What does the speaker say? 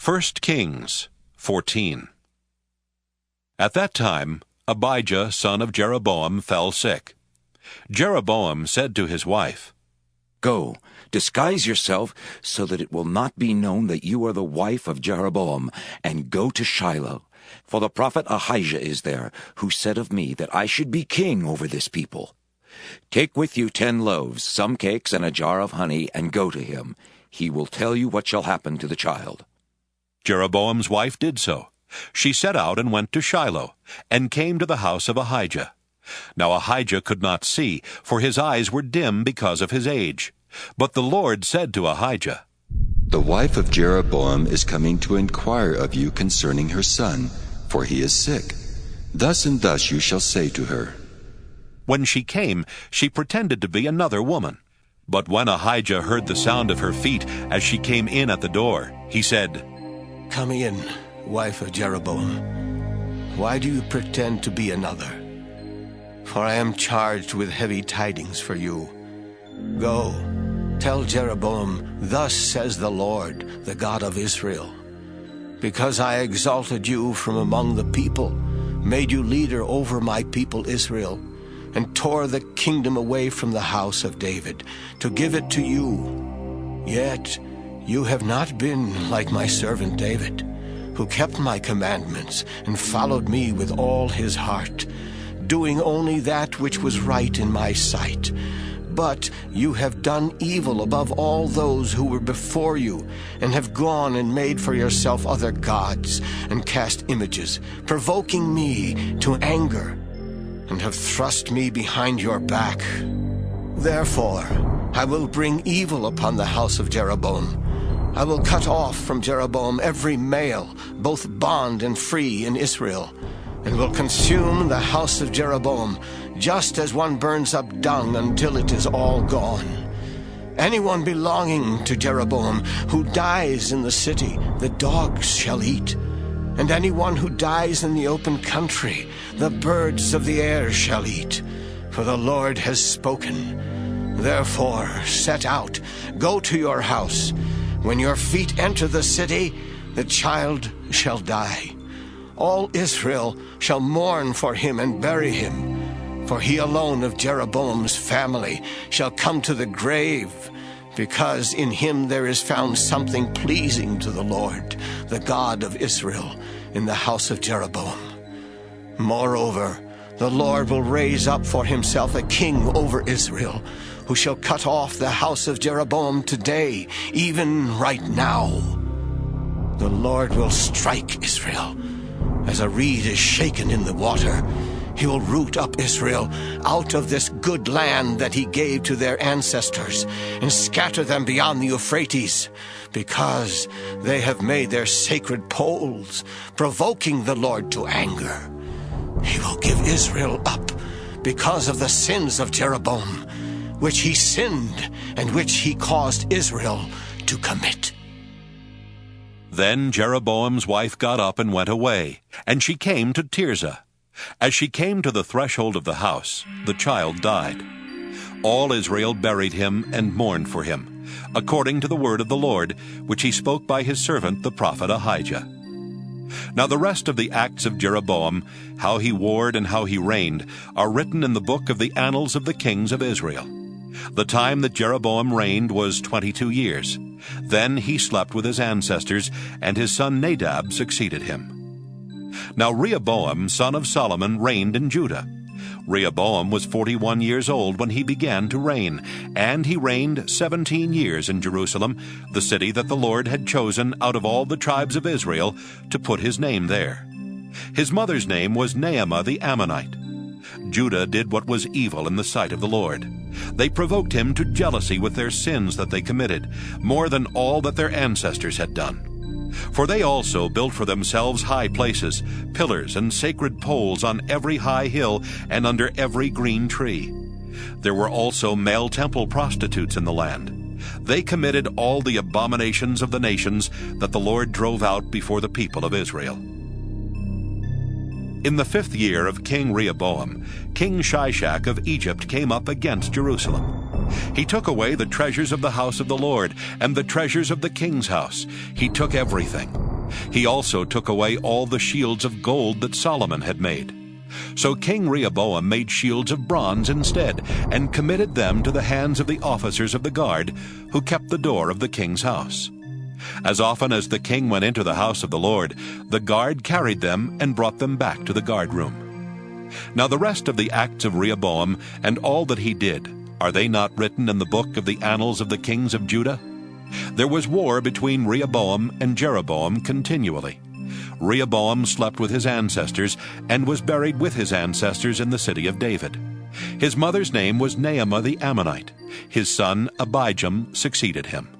1 Kings 14. At that time Abijah son of Jeroboam fell sick. Jeroboam said to his wife, "Go, disguise yourself so that it will not be known that you are the wife of Jeroboam, and go to Shiloh. For the prophet Ahijah is there, who said of me that I should be king over this people. Take with you 10 loaves, some cakes, and a jar of honey, and go to him. He will tell you what shall happen to the child." Jeroboam's wife did so. She set out and went to Shiloh, and came to the house of Ahijah. Now Ahijah could not see, for his eyes were dim because of his age. But the Lord said to Ahijah, "The wife of Jeroboam is coming to inquire of you concerning her son, for he is sick. Thus and thus you shall say to her." When she came, she pretended to be another woman. But when Ahijah heard the sound of her feet as she came in at the door, he said, "Come in, wife of Jeroboam. Why do you pretend to be another? For I am charged with heavy tidings for you. Go, tell Jeroboam, thus says the Lord, the God of Israel. Because I exalted you from among the people, made you leader over my people Israel, and tore the kingdom away from the house of David, to give it to you. Yet you have not been like my servant David, who kept my commandments and followed me with all his heart, doing only that which was right in my sight. But you have done evil above all those who were before you, and have gone and made for yourself other gods, and cast images, provoking me to anger, and have thrust me behind your back. Therefore I will bring evil upon the house of Jeroboam. I will cut off from Jeroboam every male, both bond and free in Israel, and will consume the house of Jeroboam, just as one burns up dung until it is all gone. Anyone belonging to Jeroboam who dies in the city, the dogs shall eat. And anyone who dies in the open country, the birds of the air shall eat. For the Lord has spoken. Therefore set out, go to your house. When your feet enter the city, the child shall die. All Israel shall mourn for him and bury him. For he alone of Jeroboam's family shall come to the grave, because in him there is found something pleasing to the Lord, the God of Israel, in the house of Jeroboam. Moreover, the Lord will raise up for himself a king over Israel, who shall cut off the house of Jeroboam today, even right now. The Lord will strike Israel, as a reed is shaken in the water. He will root up Israel out of this good land that he gave to their ancestors, and scatter them beyond the Euphrates, because they have made their sacred poles, provoking the Lord to anger. He will give Israel up because of the sins of Jeroboam, which he sinned and which he caused Israel to commit." Then Jeroboam's wife got up and went away, and she came to Tirzah. As she came to the threshold of the house, the child died. All Israel buried him and mourned for him, according to the word of the Lord, which he spoke by his servant the prophet Ahijah. Now the rest of the acts of Jeroboam, how he warred and how he reigned, are written in the book of the annals of the kings of Israel. The time that Jeroboam reigned was 22 years. Then he slept with his ancestors, and his son Nadab succeeded him. Now Rehoboam, son of Solomon, reigned in Judah. Rehoboam was 41 years old when he began to reign, and he reigned 17 years in Jerusalem, the city that the Lord had chosen out of all the tribes of Israel to put his name there. His mother's name was Naamah the Ammonite. Judah did what was evil in the sight of the Lord. They provoked him to jealousy with their sins that they committed, more than all that their ancestors had done. For they also built for themselves high places, pillars and sacred poles on every high hill and under every green tree. There were also male temple prostitutes in the land. They committed all the abominations of the nations that the Lord drove out before the people of Israel. In the 5th year of King Rehoboam, King Shishak of Egypt came up against Jerusalem. He took away the treasures of the house of the Lord and the treasures of the king's house. He took everything. He also took away all the shields of gold that Solomon had made. So King Rehoboam made shields of bronze instead, and committed them to the hands of the officers of the guard, who kept the door of the king's house. As often as the king went into the house of the Lord, the guard carried them and brought them back to the guard room. Now the rest of the acts of Rehoboam, and all that he did, are they not written in the book of the annals of the kings of Judah? There was war between Rehoboam and Jeroboam continually. Rehoboam slept with his ancestors, and was buried with his ancestors in the city of David. His mother's name was Naamah the Ammonite. His son Abijam succeeded him.